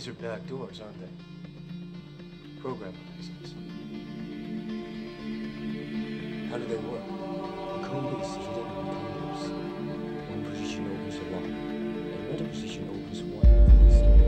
These are back doors, aren't they? Programming license. How do they work? The code is hidden in numbers. One position opens a lock, and another position opens one of these doors.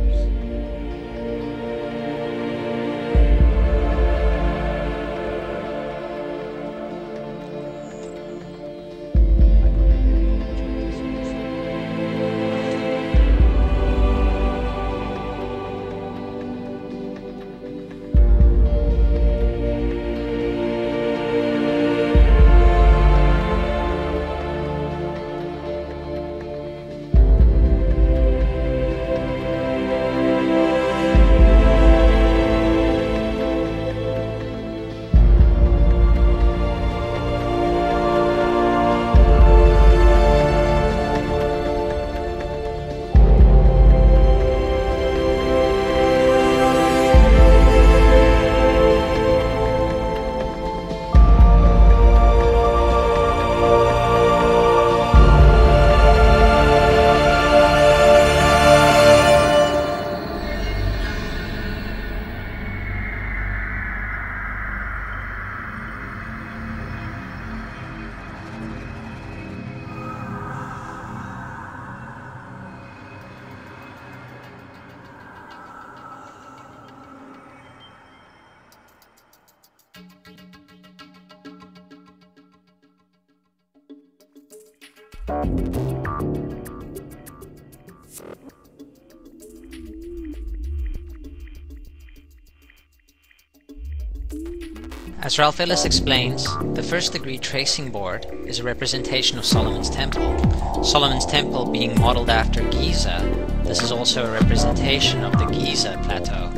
As Ralph Ellis explains, the first-degree tracing board is a representation of Solomon's Temple. Solomon's Temple being modeled after Giza, this is also a representation of the Giza Plateau.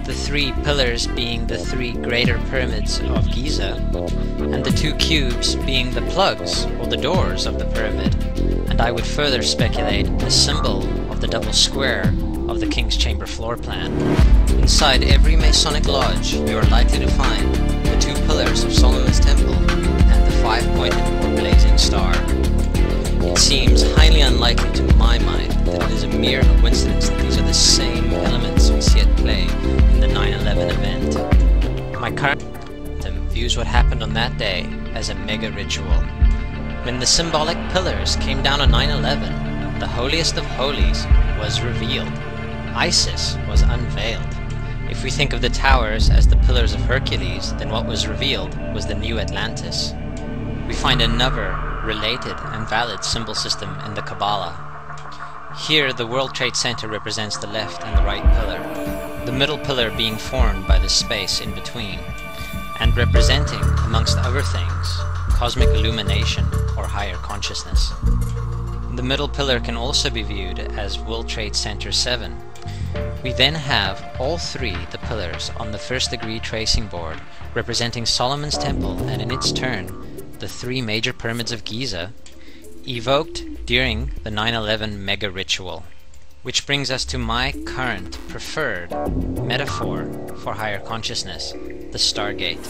The three pillars being the three greater pyramids of Giza, and the two cubes being the plugs or the doors of the pyramid. And I would further speculate the symbol of the double square of the King's Chamber floor plan. Inside every Masonic lodge you are likely to find the two pillars of Solomon's Temple and the five-pointed or blazing star. It seems highly unlikely to my mind that it is a mere coincidence that these are the same elements we see at play in the 9/11 event. My current views what happened on that day as a mega ritual. When the symbolic pillars came down on 9/11, the holiest of holies was revealed. Isis was unveiled. If we think of the towers as the pillars of Hercules, then what was revealed was the new Atlantis. We find another related and valid symbol system in the Kabbalah. Here the World Trade Center represents the left and the right pillar, the middle pillar being formed by the space in between, and representing, amongst other things, cosmic illumination or higher consciousness. The middle pillar can also be viewed as World Trade Center 7. We then have all three the pillars on the first-degree tracing board representing Solomon's Temple and in its turn the three major pyramids of Giza, evoked during the 9/11 mega ritual. Which brings us to my current preferred metaphor for higher consciousness, the Stargate.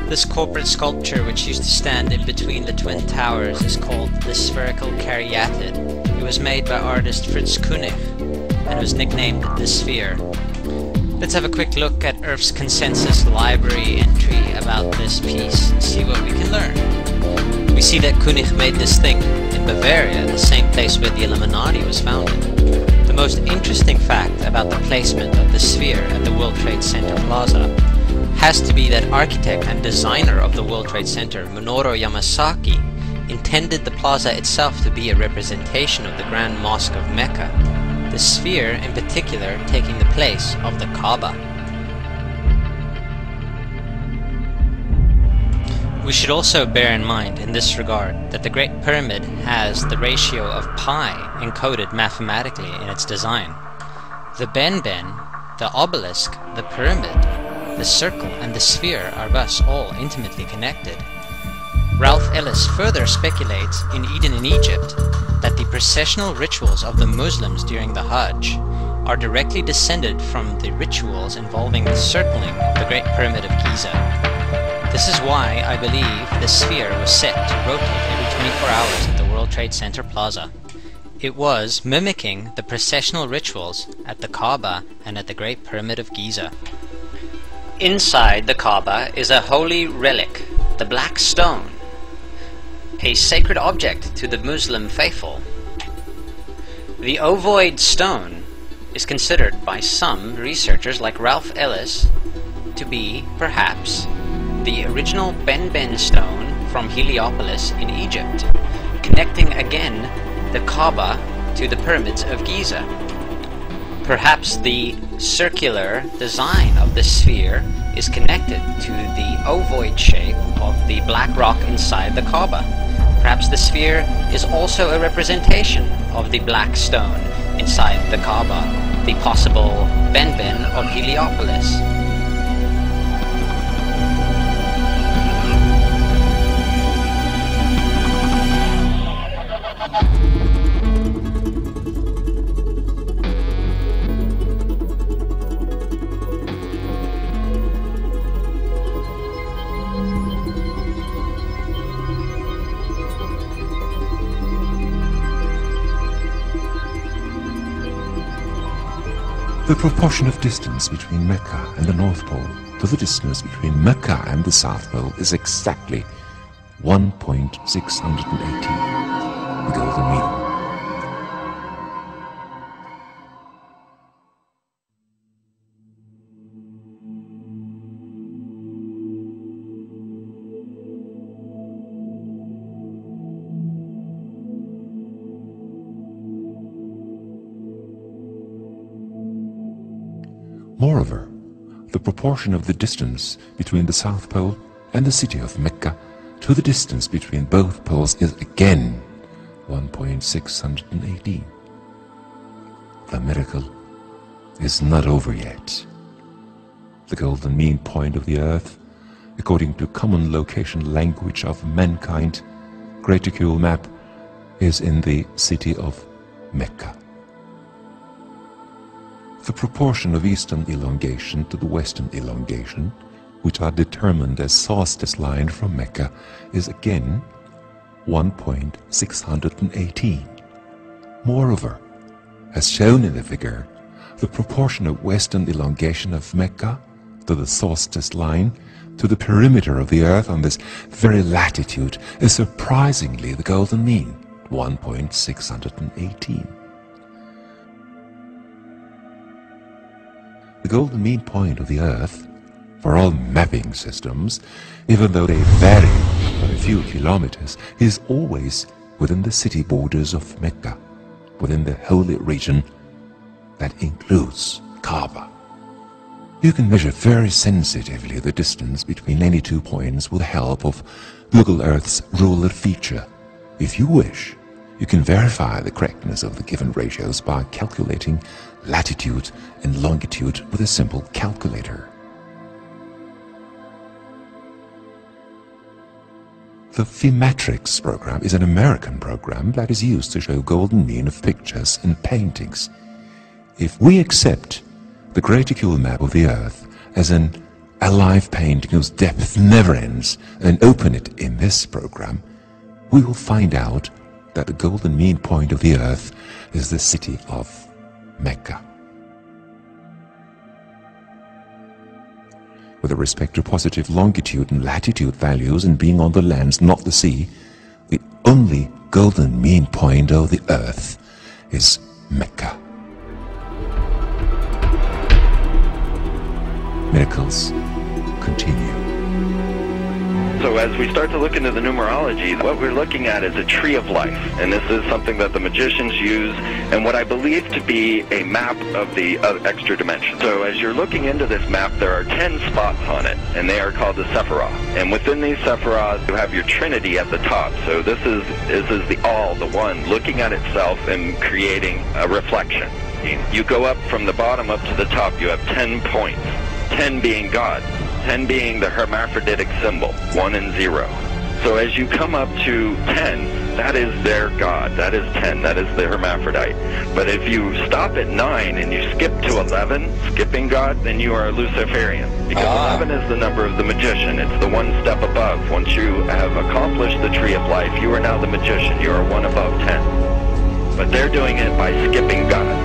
This corporate sculpture, which used to stand in between the twin towers, is called the Spherical Caryatid. It was made by artist Fritz Koenig and was nicknamed the Sphere. Let's have a quick look at Earth's Consensus Library entry about this piece and see what we can learn. We see that Koenig made this thing in Bavaria, the same place where the Illuminati was founded. The most interesting fact about the placement of the sphere at the World Trade Center Plaza has to be that architect and designer of the World Trade Center, Minoru Yamasaki, intended the plaza itself to be a representation of the Grand Mosque of Mecca, the sphere in particular taking the place of the Kaaba. We should also bear in mind in this regard that the Great Pyramid has the ratio of pi encoded mathematically in its design. The Ben-Ben, the obelisk, the pyramid, the circle and the sphere are thus all intimately connected. Ralph Ellis further speculates in Eden in Egypt that the processional rituals of the Muslims during the Hajj are directly descended from the rituals involving the circling of the Great Pyramid of Giza. This is why I believe the sphere was set to rotate every 24 hours at the World Trade Center Plaza. It was mimicking the processional rituals at the Kaaba and at the Great Pyramid of Giza. Inside the Kaaba is a holy relic, the black stone, a sacred object to the Muslim faithful. The ovoid stone is considered by some researchers like Ralph Ellis to be, perhaps, the original Ben stone from Heliopolis in Egypt, connecting again the Kaaba to the pyramids of Giza. Perhaps the circular design of the sphere is connected to the ovoid shape of the black rock inside the Kaaba. Perhaps the sphere is also a representation of the black stone inside the Kaaba, the possible Ben of Heliopolis. The proportion of distance between Mecca and the North Pole to the distance between Mecca and the South Pole is exactly 1.618, the golden mean. Moreover, the proportion of the distance between the South Pole and the city of Mecca to the distance between both poles is again 1.618. The miracle is not over yet. The golden mean point of the Earth, according to common location language of mankind, graticule map, is in the city of Mecca. The proportion of eastern elongation to the western elongation, which are determined as solstice line from Mecca, is again 1.618. Moreover, as shown in the figure, the proportion of western elongation of Mecca to the solstice line to the perimeter of the Earth on this very latitude is surprisingly the golden mean, 1.618. The golden mean point of the Earth, for all mapping systems, even though they vary by a few kilometers, is always within the city borders of Mecca, within the holy region that includes Kaaba. You can measure very sensitively the distance between any 2 points with the help of Google Earth's ruler feature. If you wish, you can verify the correctness of the given ratios by calculating latitude and longitude with a simple calculator. The Thematrix program is an American program that is used to show golden mean of pictures and paintings. If we accept the graticule map of the Earth as an alive painting whose depth never ends and open it in this program, we will find out that the golden mean point of the Earth is the city of Mecca. With respect to positive longitude and latitude values and being on the lands, not the sea, the only golden mean point of the Earth is Mecca. Miracles continue. So as we start to look into the numerology, what we're looking at is a tree of life. And this is something that the magicians use, and what I believe to be a map of the extra dimension. So as you're looking into this map, there are 10 spots on it, and they are called the Sephiroth. And within these Sephiroth, you have your Trinity at the top. So this is the all, the one, looking at itself and creating a reflection. You go up from the bottom up to the top, you have 10 points, 10 being God. 10 being the hermaphroditic symbol, 1 and 0. So as you come up to 10, that is their God. That is 10. That is the hermaphrodite. But if you stop at 9 and you skip to 11, skipping God, then you are a Luciferian. Because 11 is the number of the magician. It's the one step above. Once you have accomplished the tree of life, you are now the magician. You are one above 10. But they're doing it by skipping God.